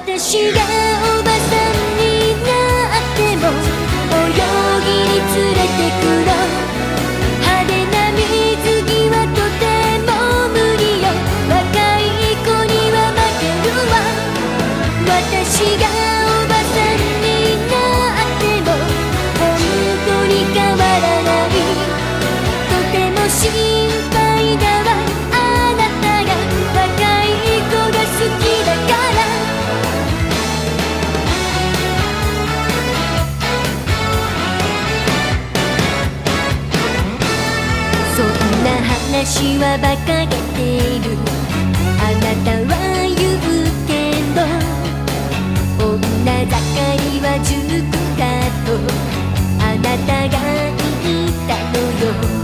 私がおばさんになっても泳ぎに連れてくの。派手な水着はとても無理よ。若い子には負けるわ。私がおばさんになっても本当に変わらない。とても心配だわ。あなたが若い子が好きだから。そんな話は馬鹿げている。あなたは言うけど女盛りは塾だとあなたが言ったのよ。